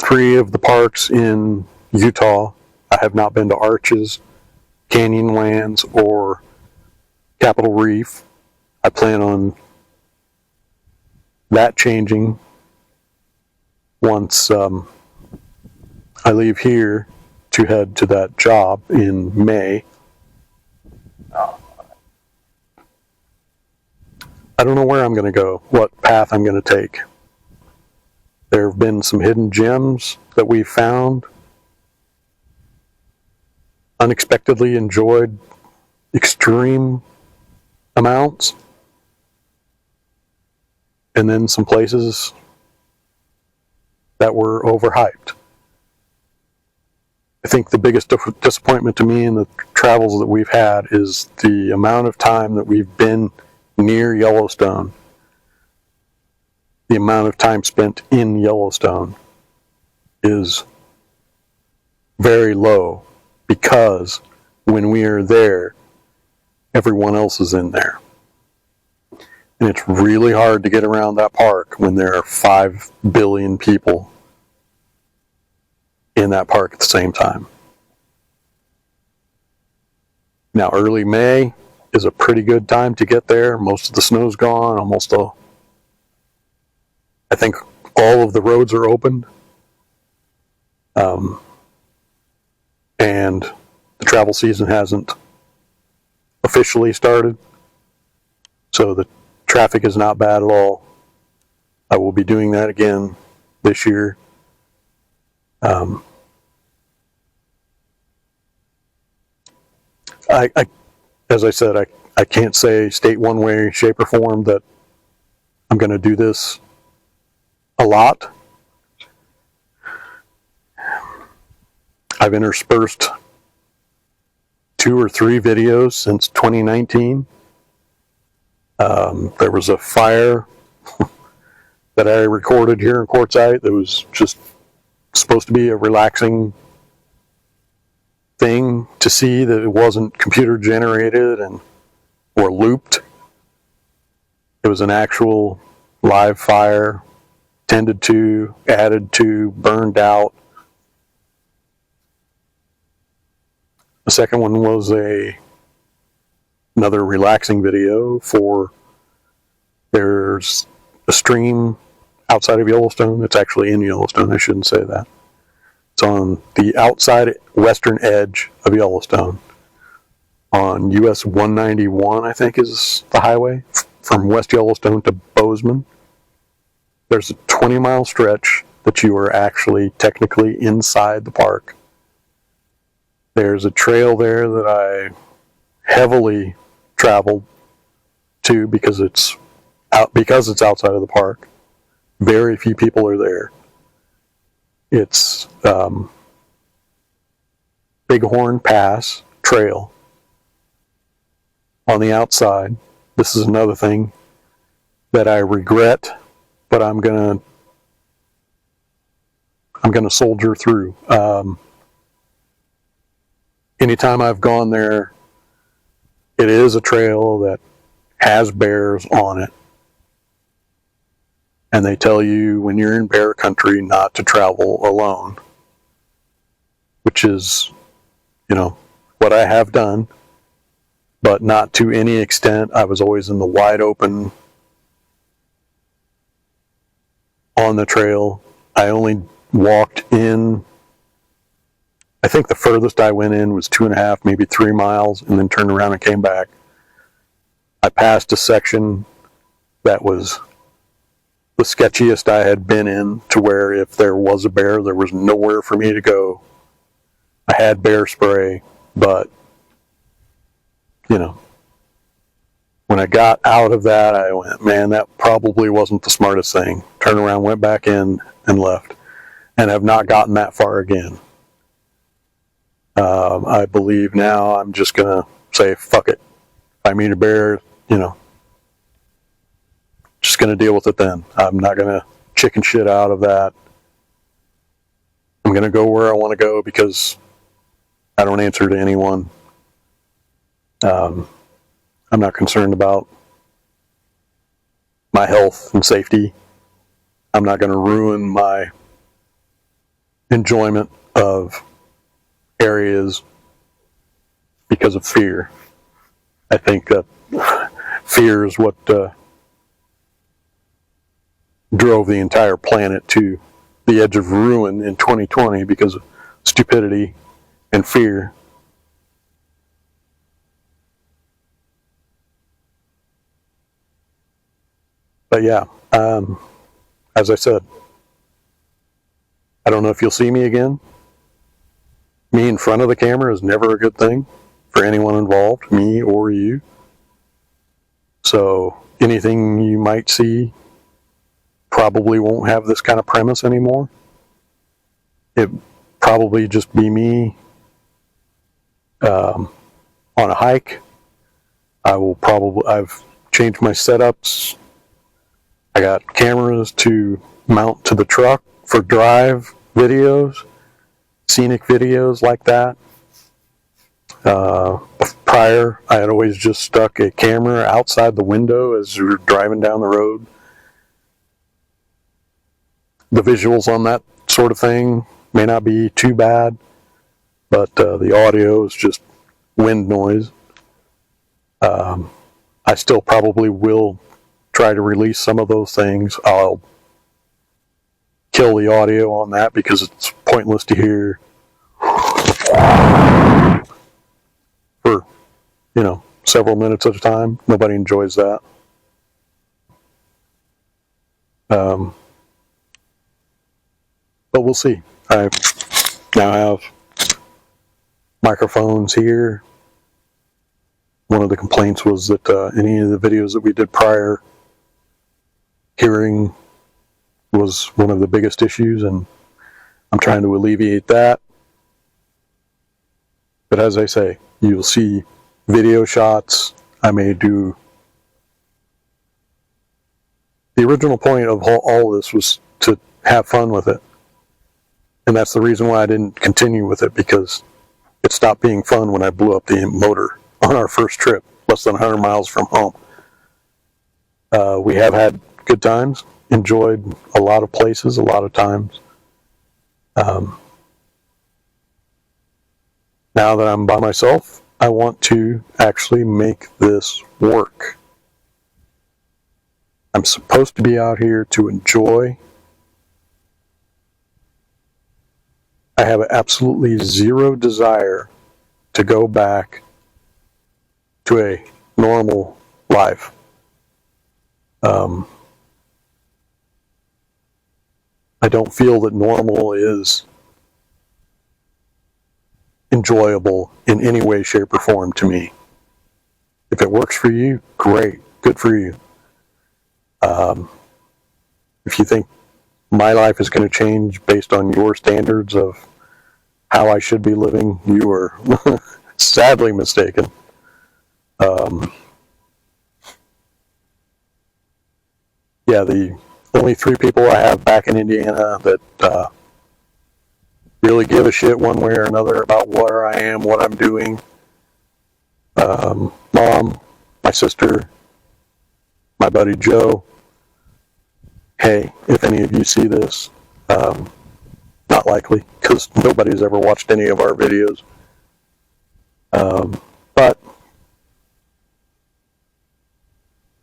3 of the parks in Utah. I have not been to Arches, Canyonlands, or Capitol Reef. I plan on that changing once I leave here to head to that job in May. I don't know where I'm going to go, what path I'm going to take. There have been some hidden gems that we've found, unexpectedly enjoyed extreme amounts, and then some places that were overhyped. I think the biggest disappointment to me in the travels that we've had is the amount of time that we've been near Yellowstone. The amount of time spent in Yellowstone is very low because when we are there, everyone else is in there. And it's really hard to get around that park when there are 5 billion people in that park at the same time. Now, early May is a pretty good time to get there. Most of the snow's gone. I think all of the roads are open. And the travel season hasn't officially started. So the traffic is not bad at all. I will be doing that again this year. As I said, I can't state one way, shape, or form that I'm going to do this a lot. I've interspersed 2 or 3 videos since 2019. There was a fire that I recorded here in Quartzsite that was just supposed to be a relaxing thing to see, that it wasn't computer generated or looped. It was an actual live fire, tended to, added to, burned out. The second one was another relaxing video for, there's a stream outside of Yellowstone. It's actually in Yellowstone, I shouldn't say that. It's on the outside western edge of Yellowstone. On US 191, I think is the highway, from West Yellowstone to Bozeman. There's a 20-mile stretch that you are actually technically inside the park. There's a trail there that I heavily traveled to because it's outside of the park. Very few people are there. It's Bighorn Pass Trail on the outside. This is another thing that I regret, but I'm gonna soldier through. Anytime I've gone there, it is a trail that has bears on it. And they tell you when you're in bear country not to travel alone, which is, what I have done, but not to any extent. I was always in the wide open on the trail. I only walked in, I think the furthest I went in was 2.5, maybe 3 miles, and then turned around and came back. I passed a section that was the sketchiest I had been in, to where if there was a bear, there was nowhere for me to go. I had bear spray, but, when I got out of that, I went, man, that probably wasn't the smartest thing. Turned around, went back in, and left, and have not gotten that far again. I believe now I'm just going to say, fuck it. If I meet a bear, just going to deal with it then. I'm not going to chicken shit out of that. I'm going to go where I want to go because I don't answer to anyone. I'm not concerned about my health and safety. I'm not going to ruin my enjoyment of areas because of fear. I think that fear is what drove the entire planet to the edge of ruin in 2020 because of stupidity and fear. But yeah, as I said, I don't know if you'll see me again. Me in front of the camera is never a good thing for anyone involved, me or you. So anything you might see probably won't have this kind of premise anymore. It probably just be me on a hike. I've changed my setups. I got cameras to mount to the truck for drive videos, scenic videos like that. Prior, I had always just stuck a camera outside the window as we were driving down the road. The visuals on that sort of thing may not be too bad, but the audio is just wind noise. I still probably will try to release some of those things. I'll kill the audio on that because it's pointless to hear for, several minutes at a time. Nobody enjoys that. But we'll see. I now have microphones here. One of the complaints was that any of the videos that we did prior, hearing was one of the biggest issues, and I'm trying to alleviate that. But as I say, you'll see video shots. I may do. The original point of all this was to have fun with it. And that's the reason why I didn't continue with it, because it stopped being fun when I blew up the motor on our first trip, less than 100 miles from home. We have had good times, enjoyed a lot of places, a lot of times. Now that I'm by myself, I want to actually make this work. I'm supposed to be out here to enjoy. I have absolutely zero desire to go back to a normal life. I don't feel that normal is enjoyable in any way, shape, or form to me. If it works for you, great, good for you. If you think my life is going to change based on your standards of how I should be living, you are sadly mistaken. Yeah, the only 3 people I have back in Indiana that really give a shit one way or another about where I am, what I'm doing. Mom, my sister, my buddy Joe. Hey, if any of you see this, not likely, because nobody's ever watched any of our videos. But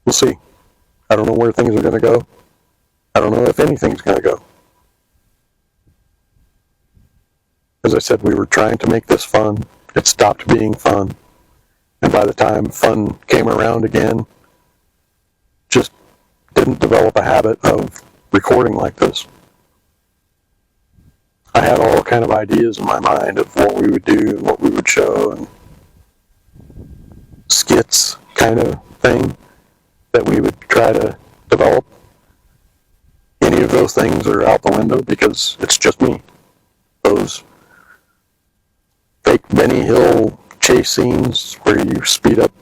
we'll see. I don't know where things are going to go. I don't know if anything's going to go. As I said, we were trying to make this fun. It stopped being fun. And by the time fun came around again, just didn't develop a habit of recording like this. I had all kind of ideas in my mind of what we would do and what we would show, and skits kind of thing that we would try to develop. Any of those things are out the window because it's just me. Those fake Benny Hill chase scenes where you speed up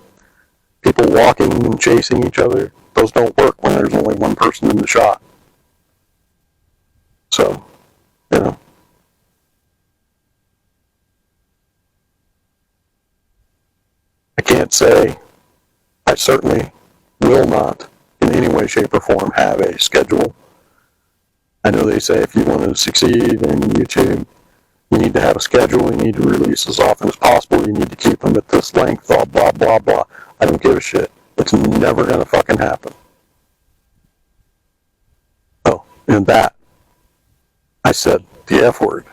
people walking and chasing each other, those don't work when there's only one person in the shot. So, I can't say, I certainly will not in any way, shape, or form have a schedule I know they say if you want to succeed in YouTube, you need to have a schedule, you need to release as often as possible, you need to keep them at this length, blah, blah, blah, blah. I don't give a shit. It's never going to fucking happen. Oh, and that, I said the F word.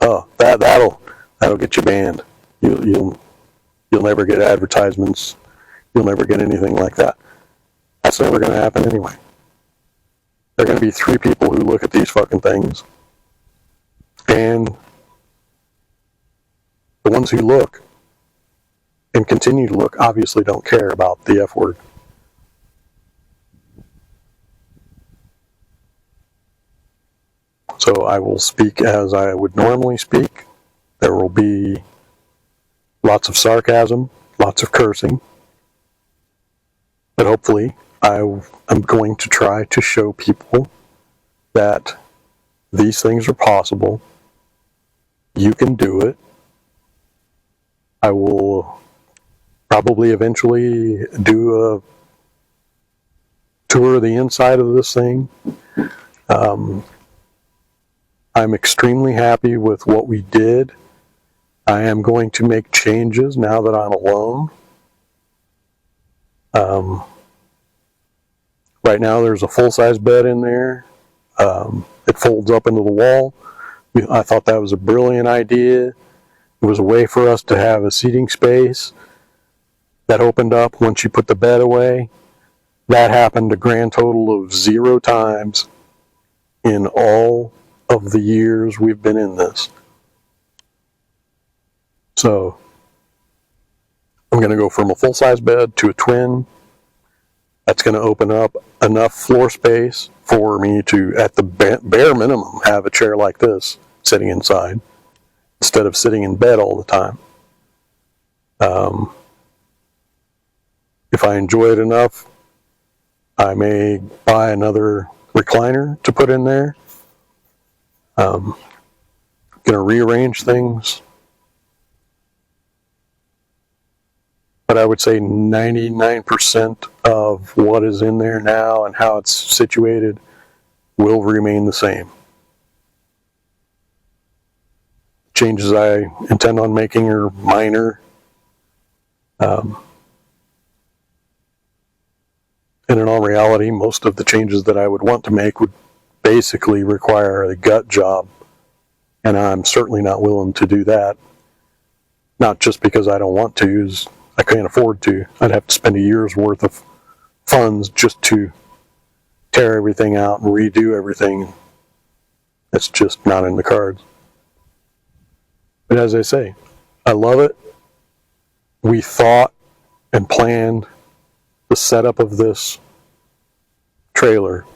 Oh, that'll get you banned. You'll never get advertisements. You'll never get anything like that. That's never going to happen anyway. There are going to be 3 people who look at these fucking things, and the ones who look and continue to look obviously don't care about the F word. So I will speak as I would normally speak. There will be lots of sarcasm, lots of cursing, but hopefully I'm going to try to show people that these things are possible. You can do it. I will probably eventually do a tour of the inside of this thing. I'm extremely happy with what we did. I am going to make changes now that I'm alone. Right now there's a full-size bed in there. It folds up into the wall. I thought that was a brilliant idea. It was a way for us to have a seating space that opened up once you put the bed away. That happened a grand total of 0 times in all of the years we've been in this. So I'm going to go from a full-size bed to a twin. That's going to open up enough floor space for me to, at the bare minimum, have a chair like this sitting inside instead of sitting in bed all the time. If I enjoy it enough, I may buy another recliner to put in there. Going to rearrange things. But I would say 99% of what is in there now and how it's situated will remain the same. Changes I intend on making are minor. And in all reality, most of the changes that I would want to make would basically require a gut job. And I'm certainly not willing to do that. Not just because I don't want to, I can't afford to. I'd have to spend a year's worth of funds just to tear everything out and redo everything. It's just not in the cards. But as I say, I love it. We thought and planned the setup of this trailer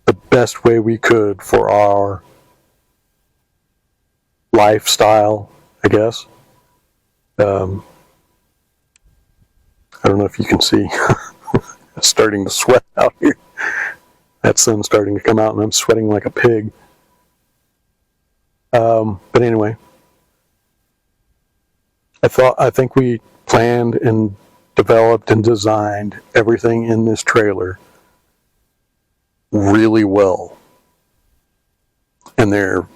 the best way we could for our lifestyle, I guess. I don't know if you can see. It's starting to sweat out here. That sun's starting to come out and I'm sweating like a pig. But anyway, I think we planned and developed and designed everything in this trailer really well. And there are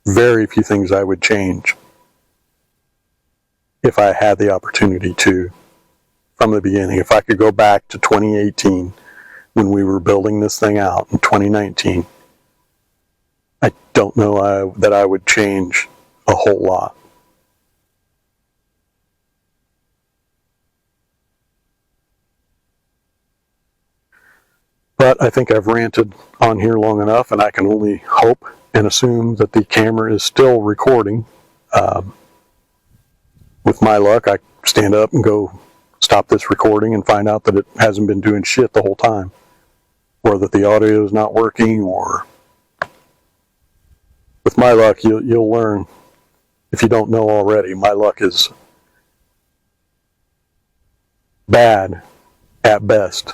very few things I would change if I had the opportunity to from the beginning. If I could go back to 2018 when we were building this thing out in 2019, I don't know that I would change a whole lot. But I think I've ranted on here long enough, and I can only hope and assume that the camera is still recording. With my luck, I stand up and go stop this recording and find out that it hasn't been doing shit the whole time, or that the audio is not working, or with my luck, you'll learn. If you don't know already, my luck is bad at best.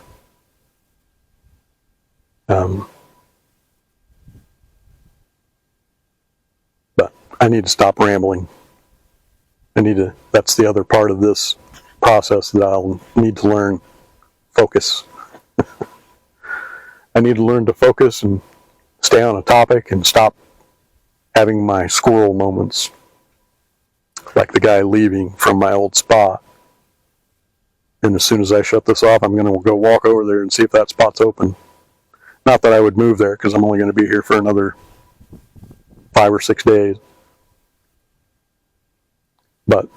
But I need to stop rambling. That's the other part of this process that I'll need to learn. Focus. I need to learn to focus and stay on a topic and stop having my squirrel moments, like the guy leaving from my old spot. And as soon as I shut this off, I'm going to go walk over there and see if that spot's open. Not that I would move there, because I'm only going to be here for another 5 or 6 days. But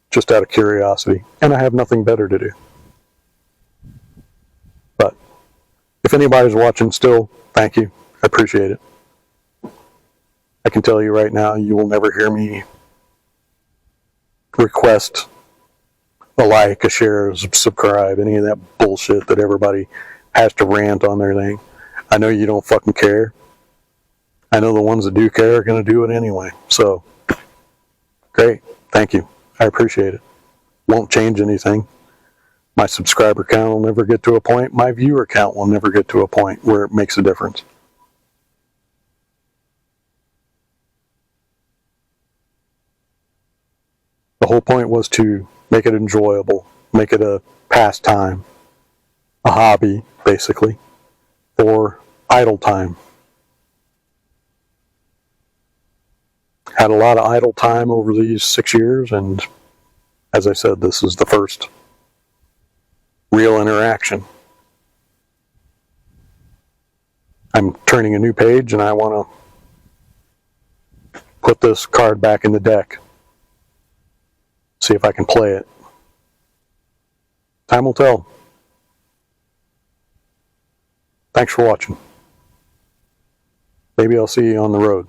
just out of curiosity. And I have nothing better to do. But if anybody's watching still, thank you. I appreciate it. I can tell you right now, you will never hear me request a like, a share, a subscribe, any of that bullshit that everybody has to rant on their thing. I know you don't fucking care. I know the ones that do care are going to do it anyway. So, great. Thank you. I appreciate it. Won't change anything. My subscriber count will never get to a point. My viewer count will never get to a point where it makes a difference. The whole point was to make it enjoyable, make it a pastime, a hobby, basically, or idle time. Had a lot of idle time over these 6 years, and as I said, this is the first real interaction. I'm turning a new page, and I want to put this card back in the deck. See if I can play it. Time will tell. Thanks for watching. Maybe I'll see you on the road.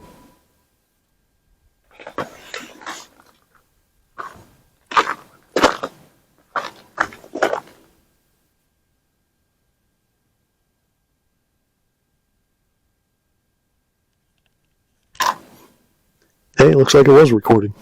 Hey, looks like it was recording.